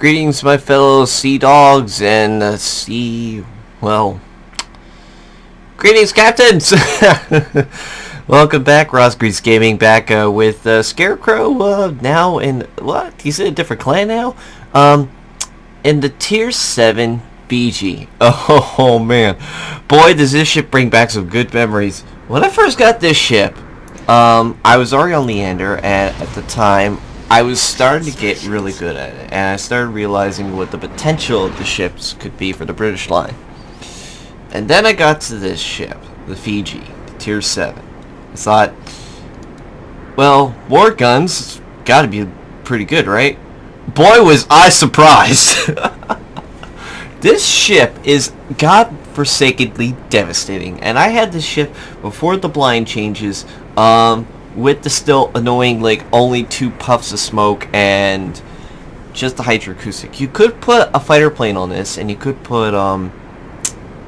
Greetings, my fellow sea dogs and greetings, captains! Welcome back, Ross Grease Gaming, back with ScareCrow, now in, what? He's in a different clan now? In the Tier 7 BG. Oh, man. Boy, does this ship bring back some good memories. When I first got this ship, I was already on Leander, and at the time, I was starting to get really good at it, and I started realizing what the potential of the ships could be for the British line. And then I got to this ship, the Fiji, Tier 7. I thought, well, war guns, gotta be pretty good, right? Boy, was I surprised! This ship is godforsakenly devastating, and I had this ship before the blind changes, with the still annoying, like, only 2 puffs of smoke and just the hydroacoustic. You could put a fighter plane on this, and you could put,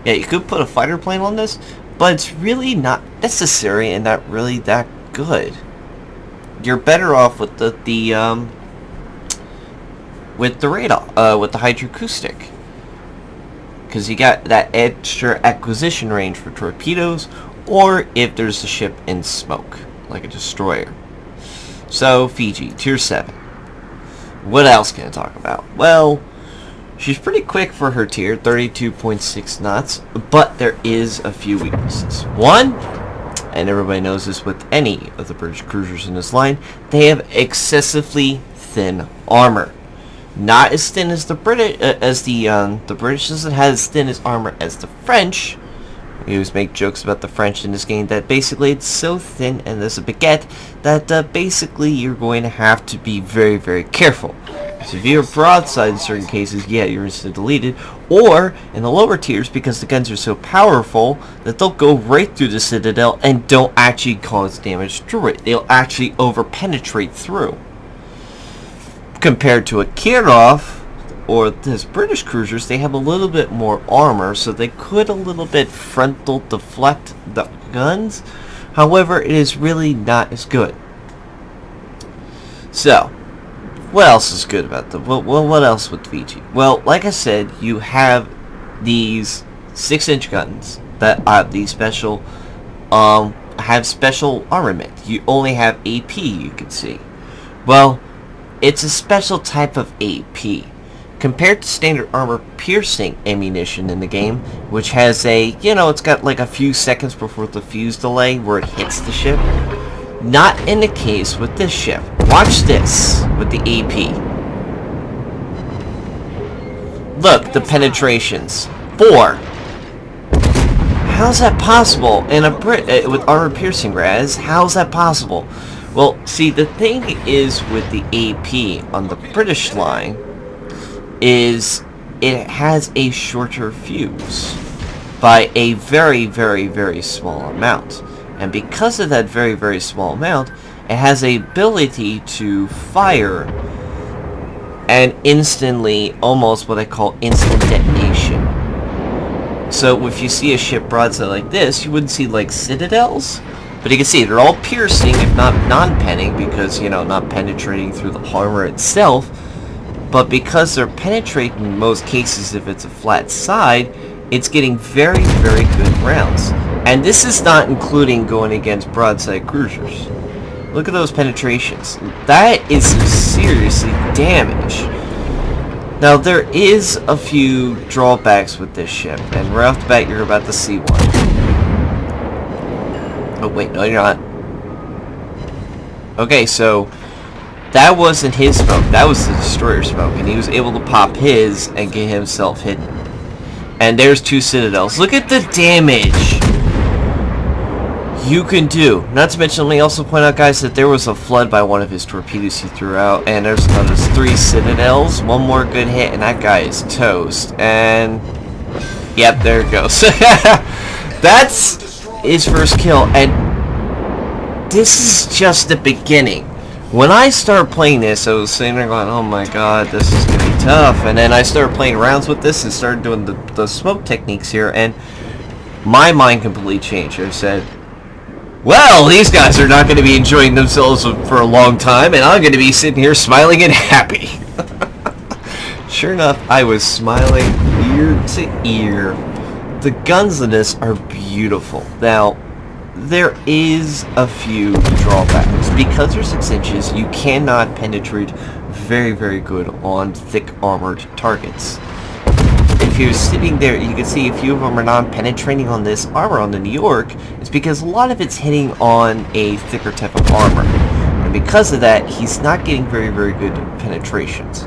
you could put a fighter plane on this, but it's really not necessary and not really that good. You're better off with the radar, with the hydroacoustic. Because you got that extra acquisition range for torpedoes, or if there's a ship in smoke, like a destroyer. So, Fiji, Tier 7. What else can I talk about? Well, she's pretty quick for her tier, 32.6 knots, but there is a few weaknesses. One, and everybody knows this with any of the British cruisers in this line, they have excessively thin armor. Not as thin as the British, the British doesn't have as thin as armor as the French. We always make jokes about the French in this game that basically it's so thin and there's a baguette that basically you're going to have to be very, very careful. So if you're broadside in certain cases, yeah, you're instantly deleted. Or in the lower tiers, because the guns are so powerful that they'll go right through the citadel and don't actually cause damage through it. They'll actually over-penetrate through. Compared to a Kirov or this British cruisers, they have a little bit more armor, so they could a little bit frontal deflect the guns. However, it is really not as good. So, what else is good about them? Well, what else with Fiji? Well, like I said, you have these 6-inch guns that have these special, have special armament. You only have AP, you can see. Well, it's a special type of AP. Compared to standard armor-piercing ammunition in the game, which has a, it's got like a few seconds before the fuse delay where it hits the ship. Not in the case with this ship. Watch this with the AP. Look, the penetrations. 4. How's that possible in a with armor-piercing raz? How's that possible? Well, see, the thing is with the AP on the British line is it has a shorter fuse by a very, very, very small amount. And because of that very, very small amount, it has a ability to fire and instantly, almost what I call instant detonation. So if you see a ship broadside like this, you wouldn't see like citadels, but you can see they're all piercing, if not non-penning, because, not penetrating through the armor itself. But because they're penetrating in most cases, if it's a flat side, it's getting very, very good rounds. And this is not including going against broadside cruisers. Look at those penetrations. That is some seriously damage. Now, there is a few drawbacks with this ship, and right off the bat, you're about to see one. Oh, wait, no, you're not. Okay, so that wasn't his smoke, that was the destroyer smoke, and he was able to pop his and get himself hidden. And there's 2 citadels. Look at the damage you can do. Not to mention, let me also point out, guys, that there was a flood by one of his torpedoes he threw out, and there's another 3 citadels. One more good hit, and that guy is toast. And yep, there it goes. That's his first kill, and this is just the beginning. When I started playing this, I was sitting there going, oh my god, this is going to be tough. And then I started playing rounds with this and started doing the smoke techniques here, and my mind completely changed. I said, well, these guys are not going to be enjoying themselves for a long time, and I'm going to be sitting here smiling and happy. sure enough, I was smiling ear to ear. The guns in this are beautiful. Now, there is a few drawbacks. Because they're 6 inches, you cannot penetrate very, very good on thick armored targets. If you're sitting there, you can see a few of them are non-penetrating on this armor on the New York. It's because a lot of it's hitting on a thicker type of armor. And because of that, he's not getting very, very good penetrations.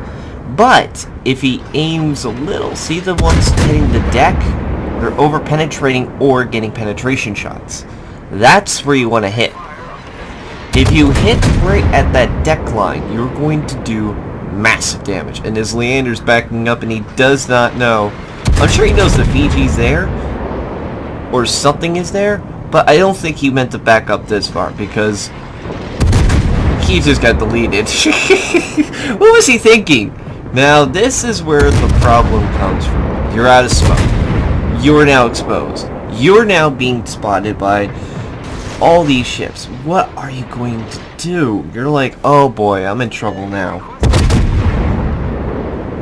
But if he aims a little, see the ones hitting the deck? They're over-penetrating or getting penetration shots. That's where you want to hit. If you hit right at that deck line, you're going to do massive damage. And as Leander's backing up and he does not know, I'm sure he knows the Fiji's there or something is there, but I don't think he meant to back up this far because he just got deleted. What was he thinking? Now this is where the problem comes from. You're out of smoke. You're now exposed. You're now being spotted by all these ships. What are you going to do? You're like, oh boy, I'm in trouble now.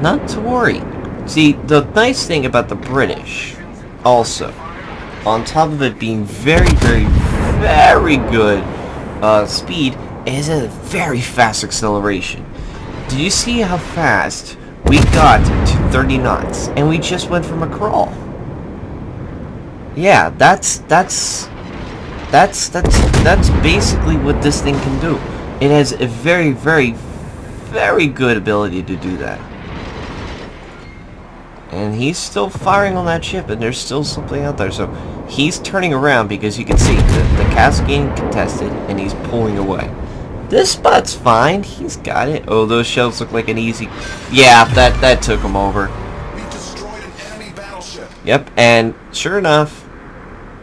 Not to worry. See, the nice thing about the British, also, on top of it being very, very, very good speed, is a very fast acceleration. Did you see how fast we got to 30 knots? And we just went from a crawl. Yeah, that's basically what this thing can do. It has a very, very, very good ability to do that. And he's still firing on that ship, and there's still something out there. So he's turning around because you can see the cascade contested, and he's pulling away. This spot's fine. He's got it. Oh, those shells look like an easy... Yeah, that took him over. We destroyed an enemy battleship. Yep, and sure enough,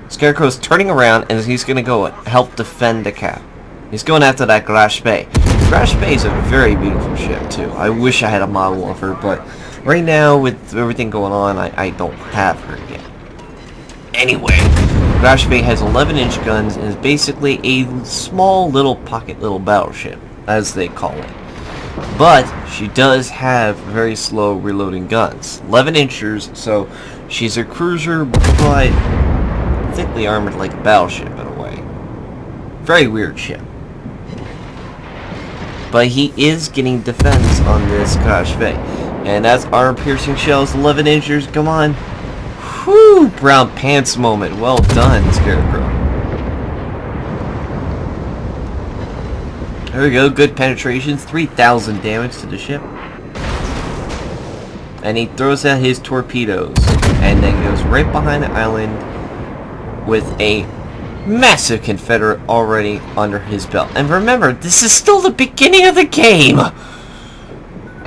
ScareCrow's turning around, and he's going to go help defend the cap. He's going after that Grash Bay. Grash Bay is a very beautiful ship, too. I wish I had a model of her, but right now, with everything going on, I don't have her yet. Anyway, Grash Bay has 11-inch guns and is basically a small little pocket little battleship, as they call it. But she does have very slow reloading guns. 11 inchers, so she's a cruiser, but thickly armored like a battleship in a way. Very weird ship. But he is getting defense on this Grash Bay. And that's armor-piercing shells, 11 inchers, come on. Whew, brown pants moment. Well done, ScareCrow. There we go, good penetrations, 3,000 damage to the ship. And he throws out his torpedoes, and then goes right behind the island with a massive Confederate already under his belt. And remember, this is still the beginning of the game!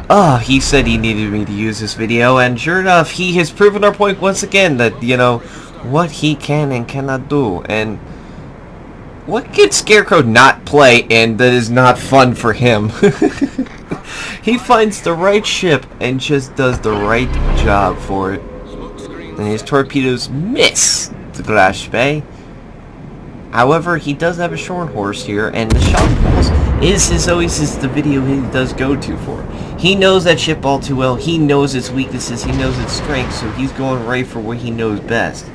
Oh, he said he needed me to use this video, and sure enough, he has proven our point once again that, you know, what he can and cannot do. And what can ScareCrow not play and that is not fun for him? He finds the right ship and just does the right job for it. And his torpedoes miss the Grash Bay. However, he does have a short horse here, and the shot balls is always the video he does go to for. He knows that ship all too well. He knows its weaknesses. He knows its strengths, so he's going right for what he knows best.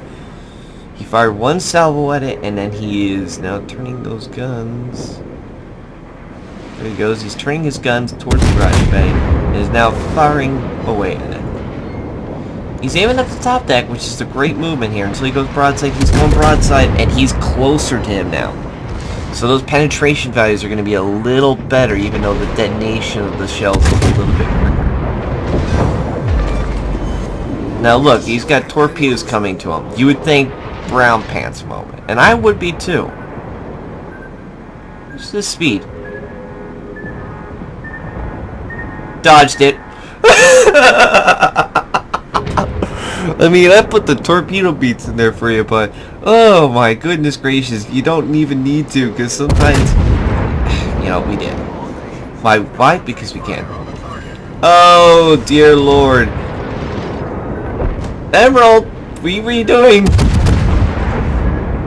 He fired one salvo at it, and then he is now turning those guns. There he goes. He's turning his guns towards the Grash Bay, and is now firing away at it. He's aiming at the top deck, which is a great movement here. Until he goes broadside, he's going broadside, and he's closer to him now. So those penetration values are going to be a little better, even though the detonation of the shells is a little bit quicker. Now look, he's got torpedoes coming to him. You would think brown pants moment. And I would be too. What's the speed? Dodged it. I mean, I put the torpedo beats in there for you, but oh my goodness gracious, you don't even need to, because sometimes, you know, we did. Why? Why? Because we can. Oh dear Lord, Emerald, what are you doing?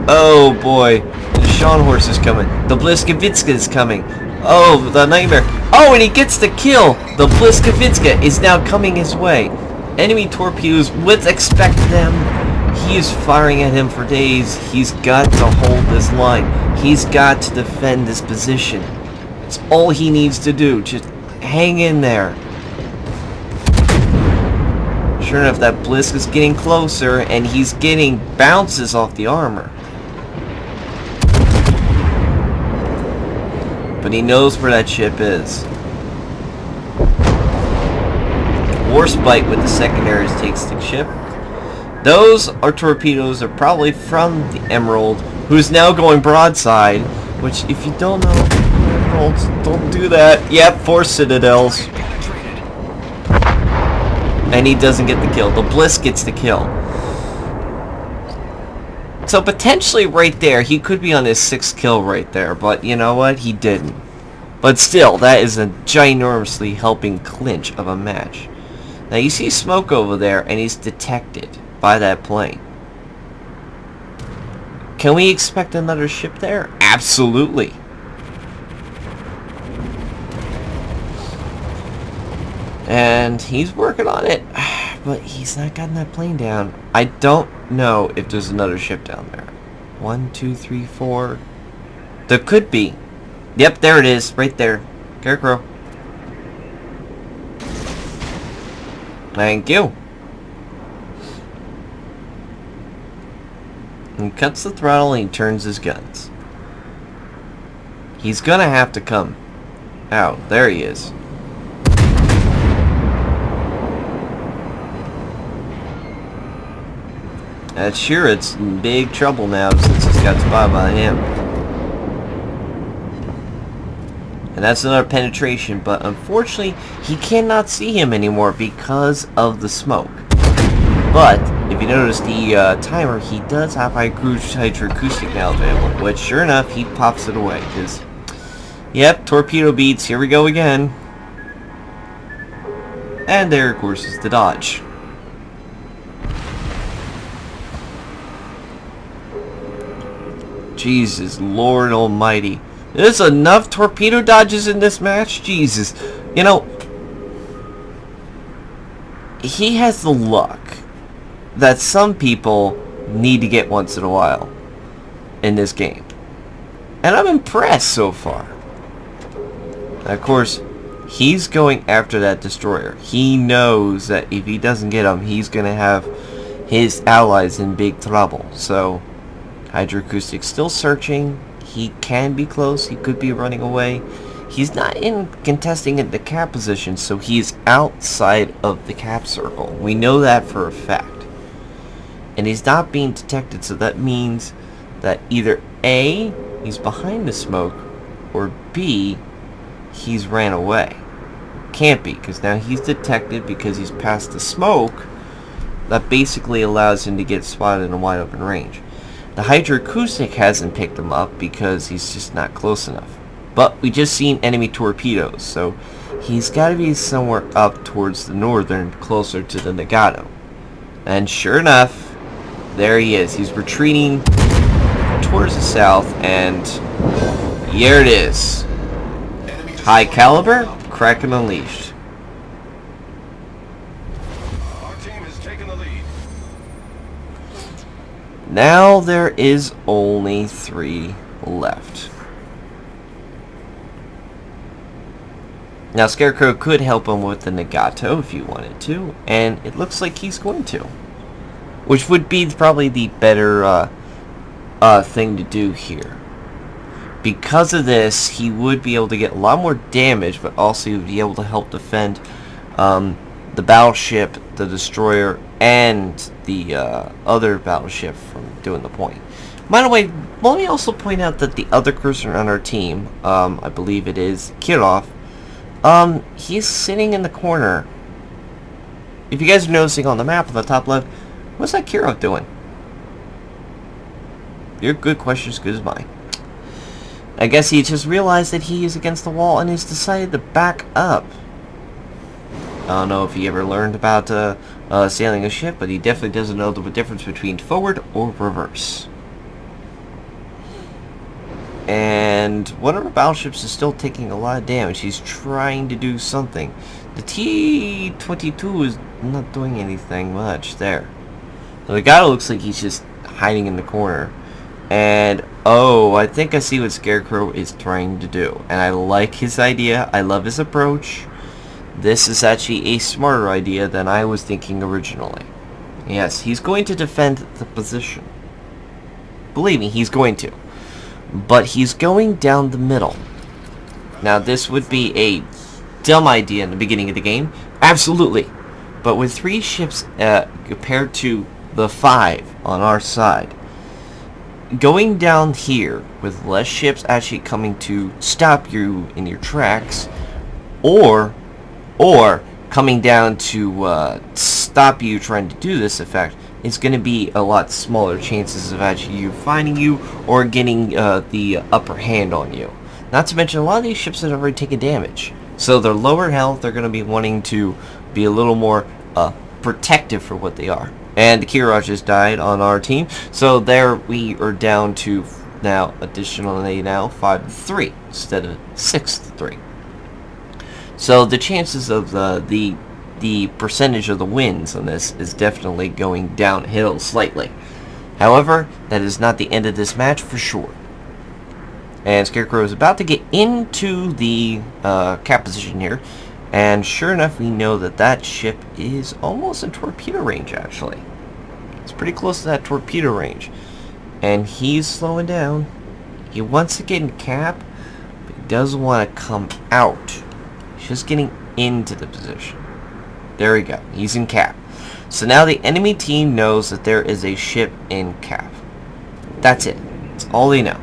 Oh boy, the Sean horse is coming. The Bliskavitska is coming. Oh, the nightmare. Oh, and he gets the kill. The Bliskavitska is now coming his way. Enemy torpedoes, let's expect them. He is firing at him for days. He's got to hold this line. He's got to defend this position. It's all he needs to do. Just hang in there. Sure enough, that Blisk is getting closer, and he's getting bounces off the armor. But he knows where that ship is. Warspite with the secondaries takes the ship. Those are torpedoes are probably from the Emerald, who's now going broadside, which if you don't know, Emeralds don't do that. Yep, 4 citadels. And he doesn't get the kill. The Blisk gets the kill. So potentially right there, he could be on his 6th kill right there, but you know what? He didn't. But still, that is a ginormously helping clinch of a match. Now you see smoke over there, and he's detected by that plane. Can we expect another ship there? Absolutely. And he's working on it, but he's not gotten that plane down. I don't know if there's another ship down there. 1, 2, 3, 4. There could be. Yep, there it is, right there. ScareCrow. Thank you. He cuts the throttle and he turns his guns. He's gonna have to come out. There he is. Sure, it's in big trouble now since he's got spotted by him. And that's another penetration, but unfortunately, he cannot see him anymore because of the smoke. But, if you notice the timer, he does have hydroacoustic now available, which sure enough, he pops it away, because, yep, torpedo beats, here we go again. And there, of course, is the dodge. Jesus, Lord Almighty. There's enough torpedo dodges in this match? Jesus. You know, he has the luck that some people need to get once in a while in this game. And I'm impressed so far. Now, of course, he's going after that destroyer. He knows that if he doesn't get him, he's going to have his allies in big trouble. So, hydroacoustic still searching. He can be close. He could be running away. He's not in contesting at the cap position, so he's outside of the cap circle. We know that for a fact. And he's not being detected, so that means that either A, he's behind the smoke, or B, he's ran away. Can't be, because now he's detected because he's past the smoke. That basically allows him to get spotted in a wide open range. The hydroacoustic hasn't picked him up because he's just not close enough. But we just seen enemy torpedoes, so he's got to be somewhere up towards the northern, closer to the Nagato. And sure enough, there he is. He's retreating towards the south, and here it is. High caliber, Kraken unleashed. Our team has taken the lead. Now there is only 3 left. Now ScareCrow could help him with the Nagato if you wanted to, and it looks like he's going to. Which would be probably the better thing to do here. Because of this, he would be able to get a lot more damage, but also he would be able to help defend the battleship, the destroyer, and the other battleship from doing the point. By the way, let me also point out that the other cruiser on our team, I believe it is Kirov, he's sitting in the corner. If you guys are noticing on the map on the top left, what's that Kirov doing? Your good question is good as mine. I guess he just realized that he is against the wall and he's decided to back up. I don't know if he ever learned about sailing a ship, but he definitely doesn't know the difference between forward or reverse. And And one of our battleships is still taking a lot of damage. He's trying to do something. The T-22 is not doing anything much there. So the guy looks like he's just hiding in the corner. And, oh, I think I see what ScareCrow is trying to do. And I like his idea. I love his approach. This is actually a smarter idea than I was thinking originally. Yes, he's going to defend the position. Believe me, he's going to. But he's going down the middle. Now, this would be a dumb idea in the beginning of the game. Absolutely. But with 3 ships compared to the 5 on our side, going down here with less ships actually coming to stop you in your tracks, or coming down to stop you trying to do this effect, is going to be a lot smaller chances of actually you finding you or getting the upper hand on you. Not to mention a lot of these ships have already taken damage. So they're lower health, they're going to be wanting to be a little more protective for what they are. And the Kiraj just died on our team. So there we are down to now, additionally now, 5-3 instead of 6-3. So the chances of the percentage of the wins on this is definitely going downhill slightly. However, that is not the end of this match for sure. And ScareCrow is about to get into the cap position here. And sure enough, we know that that ship is almost in torpedo range, actually. It's pretty close to that torpedo range. And he's slowing down. He wants to get in cap, but he doesn't want to come out. He's just getting into the position. There we go. He's in cap. So now the enemy team knows that there is a ship in cap. That's it. That's all they know.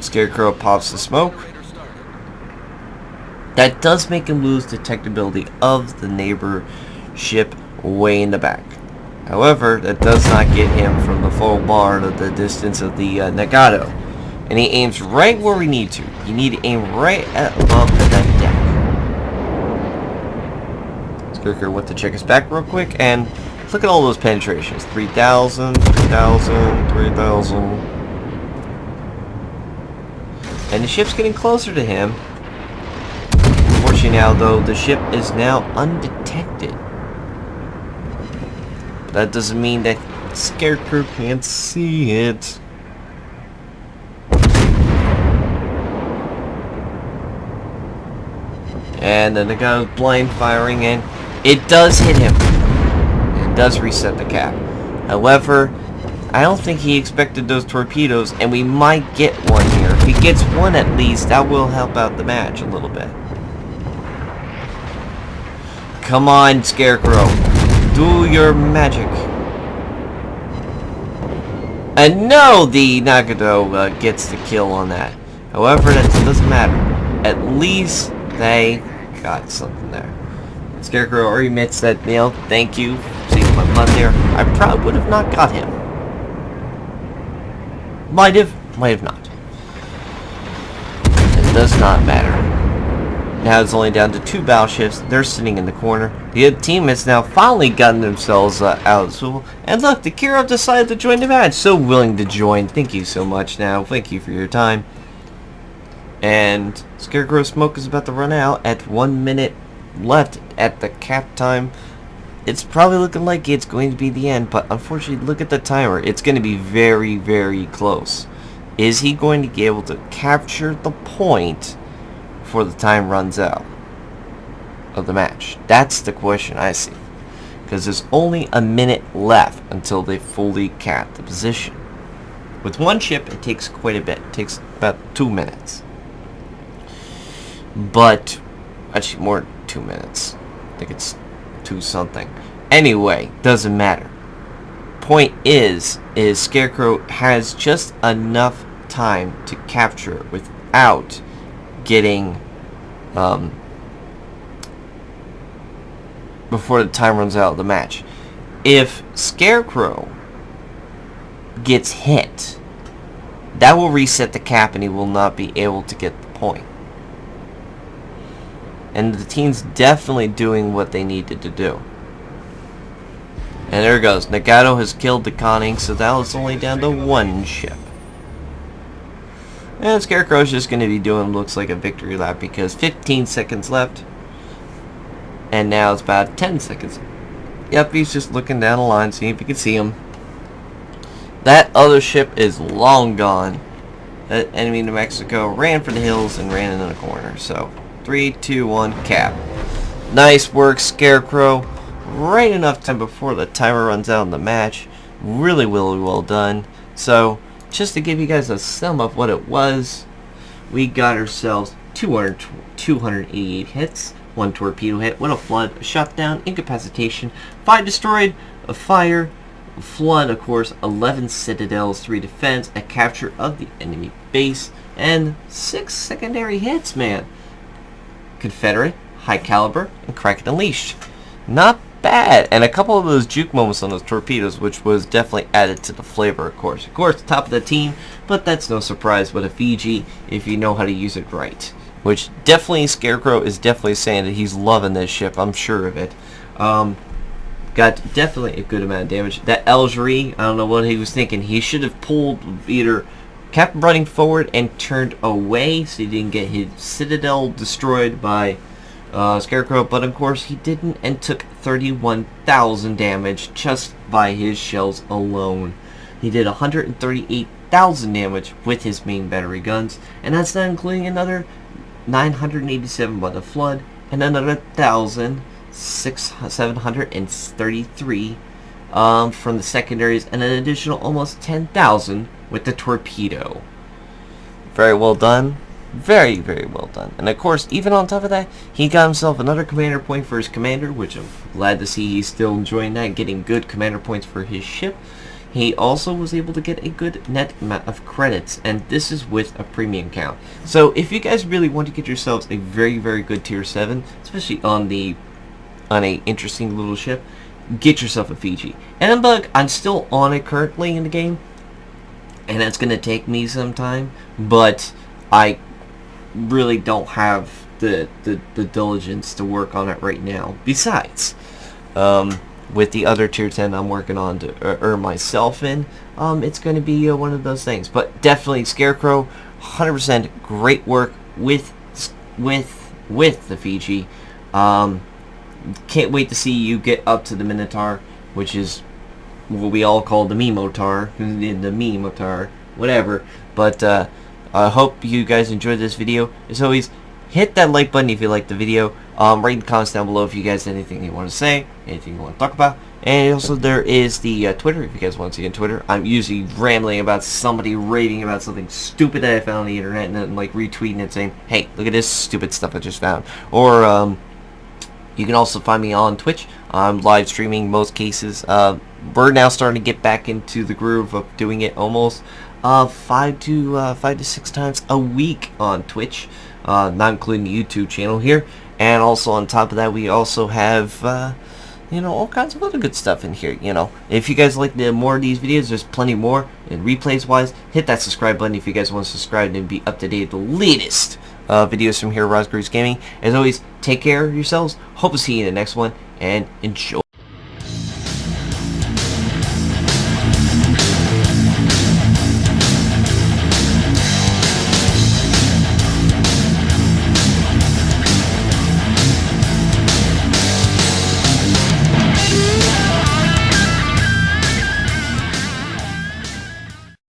ScareCrow pops the smoke. That does make him lose detectability of the neighbor ship way in the back. However, that does not get him from the full bar of the distance of the Nagato. And he aims right where we need to. You need to aim right above that deck. ScareCrow went to check his back real quick, and look at all those penetrations. 3,000, 3,000, 3,000. And the ship's getting closer to him. Unfortunately now, though, the ship is now undetected. But that doesn't mean that ScareCrow can't see it. And then the guy was blind firing, and it does hit him. It does reset the cap. However, I don't think he expected those torpedoes, and we might get one here. If he gets one at least, that will help out the match a little bit. Come on, ScareCrow. Do your magic. And no, the Nagato gets the kill on that. However, that doesn't matter. At least they got something there. ScareCrow already admits that, you know, thank you for saving my butt there. I probably would have not got him. Might have not. It does not matter. Now it's only down to 2 battleships. They're sitting in the corner. The other team has now finally gotten themselves out of the swivel. And look, the Kirov decided to join the match. So willing to join. Thank you so much now. Thank you for your time. And ScareCrow smoke is about to run out at 1 minute left at the cap time. It's probably looking like it's going to be the end, but unfortunately, look at the timer. It's going to be very, very close. Is he going to be able to capture the point before the time runs out of the match? That's the question I see. Because there's only a minute left until they fully cap the position. With one ship, it takes quite a bit. It takes about 2 minutes. But, actually more than 2 minutes. I think it's 2 something. Anyway, doesn't matter. Point is ScareCrow has just enough time to capture it without getting before the time runs out of the match. If ScareCrow gets hit, that will reset the cap and he will not be able to get the point. And the team's definitely doing what they needed to do. And there it goes. Nagato has killed the conning, so that was only down to 1 ship. And Scarecrow's just going to be doing, looks like, a victory lap because 15 seconds left. And now it's about 10 seconds. Yep, he's just looking down the line, seeing if you can see him. That other ship is long gone. That enemy New Mexico ran for the hills and ran into the corner. So, 3, 2, 1, cap. Nice work, Scarecrow. Right enough time before the timer runs out in the match. Really, really well done. So, just to give you guys a sum of what it was, we got ourselves 288 hits, 1 torpedo hit, 1 flood, a shutdown, incapacitation, 5 destroyed, a fire, a flood, of course, 11 citadels, 3 defense, a capture of the enemy base, and 6 secondary hits, man. Confederate, high caliber, and Kraken Unleashed. Not bad, and a couple of those juke moments on those torpedoes, which was definitely added to the flavor, of course. Of course, top of the team, but that's no surprise with a Fiji if you know how to use it right. Which definitely, Scarecrow is definitely saying that he's loving this ship, I'm sure of it. Got definitely a good amount of damage. That Algerie, I don't know what he was thinking. He should have pulled, either kept running forward and turned away so he didn't get his citadel destroyed by Scarecrow, but of course he didn't, and took 31,000 damage just by his shells alone. He did 138,000 damage with his main battery guns, and that's not including another 987 by the flood, and another 733 from the secondaries, and an additional almost 10,000 with the torpedo. Very well done. Very, very well done. And of course, even on top of that, he got himself another commander point for his commander, which I'm glad to see he's still enjoying that, getting good commander points for his ship. He also was able to get a good net amount of credits, and this is with a premium count. So if you guys really want to get yourselves a very, very good tier 7, especially on a interesting little ship, get yourself a Fiji. And I'm still on it currently in the game, and that's going to take me some time, but I really don't have the diligence to work on it right now. Besides, with the other tier 10 I'm working on to earn myself in, it's going to be one of those things. But definitely Scarecrow, 100% great work with the Fiji. Can't wait to see you get up to the Minotaur, which is what we all call the Memotar, the Memotar, whatever. But I hope you guys enjoyed this video. As always, hit that like button if you liked the video. Write in the comments down below if you guys have anything you want to say, anything you want to talk about. And also there is the Twitter if you guys want to see on Twitter. I'm usually rambling about somebody raving about something stupid that I found on the internet, and then like retweeting it saying, hey, look at this stupid stuff I just found. Or you can also find me on Twitch. I'm live streaming most cases. We're now starting to get back into the groove of doing it almost 5 to 6 times a week on Twitch, not including the YouTube channel here. And also on top of that, we also have all kinds of other good stuff in here. If you guys like more of these videos, there's plenty more. And replays wise, hit that subscribe button if you guys want to subscribe and be up to date with the latest videos from here at Rosgreaves Gaming. As always, take care of yourselves. Hope to see you in the next one, and enjoy.